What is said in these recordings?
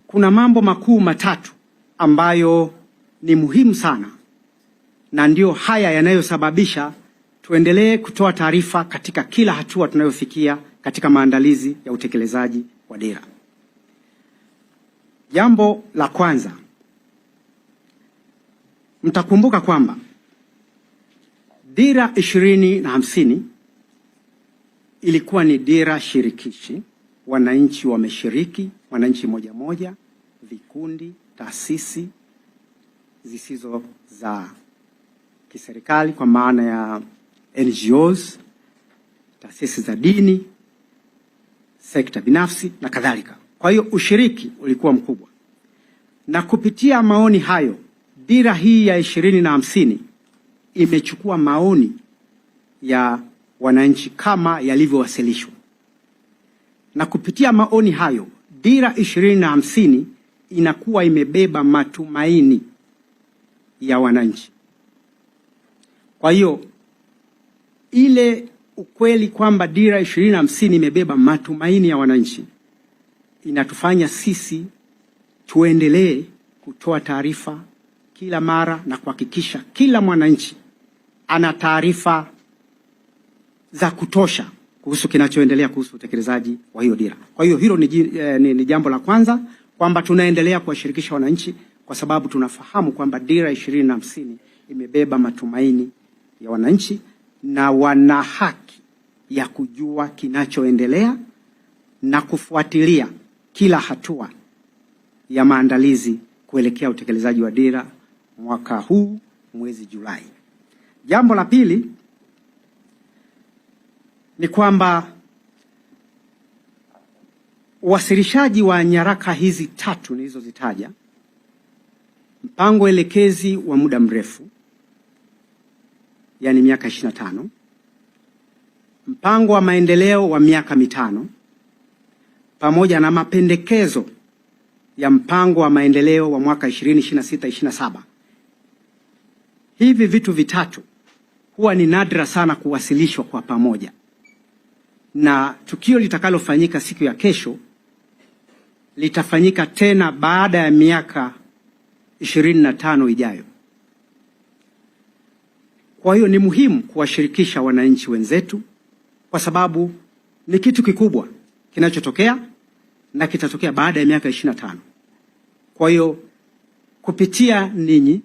kuna mambo makuu matatu ambayo ni muhimu sana, na ndio haya yanayosababisha tuendelee kutoa taarifa katika kila hatua tunayofikia katika maandalizi ya utekelezaji wa dira. Jambo la kwanza, mtakumbuka kwamba dira 2050 ilikuwa ni dira shirikishi. Wananchi wameshiriki, wananchi moja moja, vikundi, taasisi zisizo za kiserikali kwa maana ya NGOs, taasisi za dini, sekta binafsi na kadhalika. Kwa hiyo ushiriki ulikuwa mkubwa, na kupitia maoni hayo dira hii ya 2050 imechukua maoni ya wananchi kama yalivyowasilishwa, na kupitia maoni hayo dira 2050 inakuwa imebeba matumaini ya wananchi. Kwa hiyo ile ukweli kwamba dira 2050 imebeba matumaini ya wananchi inatufanya sisi tuendelee kutoa taarifa kila mara na kuhakikisha kila mwananchi ana taarifa za kutosha kuhusu kinachoendelea kuhusu utekelezaji wa hiyo dira. Kwa hiyo hilo ni jambo la kwanza, kwamba tunaendelea kuwashirikisha wananchi kwa sababu tunafahamu kwamba dira 2050 imebeba matumaini ya wananchi na wana haki ya kujua kinachoendelea na kufuatilia kila hatua ya maandalizi kuelekea utekelezaji wa dira mwaka huu mwezi Julai. Jambo la pili ni kwamba uwasilishaji wa nyaraka hizi tatu nilizozitaja, mpango elekezi wa muda mrefu yani miaka 25, mpango wa maendeleo wa miaka 5, pamoja na mapendekezo ya mpango wa maendeleo wa mwaka 2026-27. Hivi vitu vitatu huwa ni nadra sana kuwasilishwa kwa pamoja, na tukio litakalofanyika siku ya kesho litafanyika tena baada ya miaka 25 ijayo. Kwa hiyo ni muhimu kuwashirikisha wananchi wenzetu kwa sababu ni kitu kikubwa kinachotokea na kitatokea baada ya miaka 25. Kwa hiyo kupitia ninyi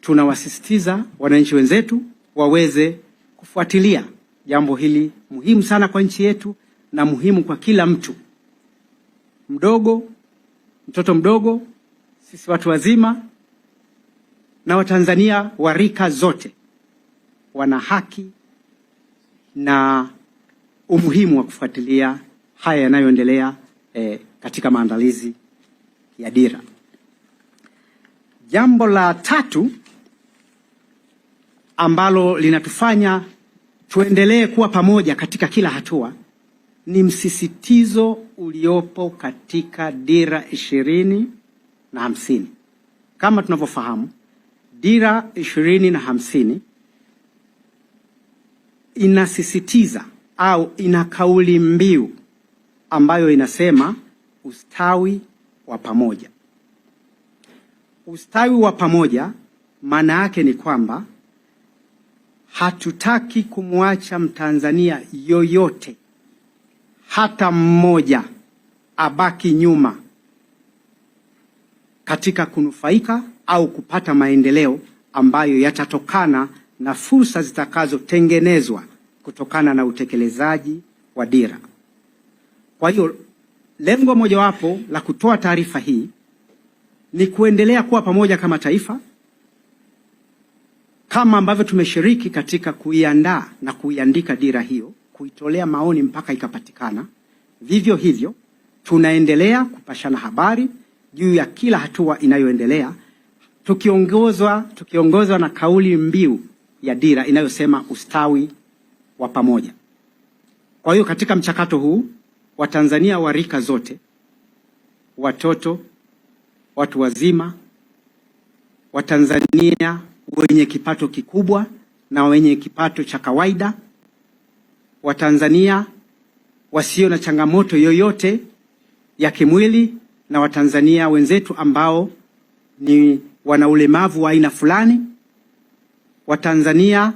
tunawasisitiza wananchi wenzetu waweze kufuatilia jambo hili muhimu sana kwa nchi yetu na muhimu kwa kila mtu mdogo, mtoto mdogo, sisi watu wazima na Watanzania wa rika zote wana haki na umuhimu wa kufuatilia haya yanayoendelea katika maandalizi ya dira. Jambo la tatu ambalo linatufanya tuendelee kuwa pamoja katika kila hatua ni msisitizo uliopo katika dira 2050. Kama tunavyofahamu, dira 2050 inasisitiza au ina kauli mbiu ambayo inasema ustawi wa pamoja. Ustawi wa pamoja maana yake ni kwamba hatutaki kumwacha Mtanzania yoyote hata mmoja abaki nyuma katika kunufaika au kupata maendeleo ambayo yatatokana na fursa zitakazotengenezwa kutokana na utekelezaji wa dira. Kwa hiyo lengo mojawapo la kutoa taarifa hii ni kuendelea kuwa pamoja kama taifa, kama ambavyo tumeshiriki katika kuiandaa na kuiandika dira hiyo, kuitolea maoni mpaka ikapatikana. Vivyo hivyo tunaendelea kupashana habari juu ya kila hatua inayoendelea, tukiongozwa na kauli mbiu ya dira inayosema ustawi wa pamoja. Kwa hiyo katika mchakato huu Watanzania wa rika zote, watoto, watu wazima, Watanzania wenye kipato kikubwa na wenye kipato cha kawaida, Watanzania wasio na changamoto yoyote ya kimwili na Watanzania wenzetu ambao ni wana ulemavu wa aina fulani, Watanzania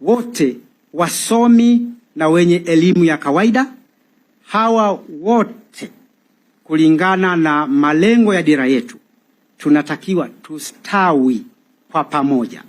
wote wasomi na wenye elimu ya kawaida. Hawa wote kulingana na malengo ya dira yetu tunatakiwa tustawi kwa pamoja.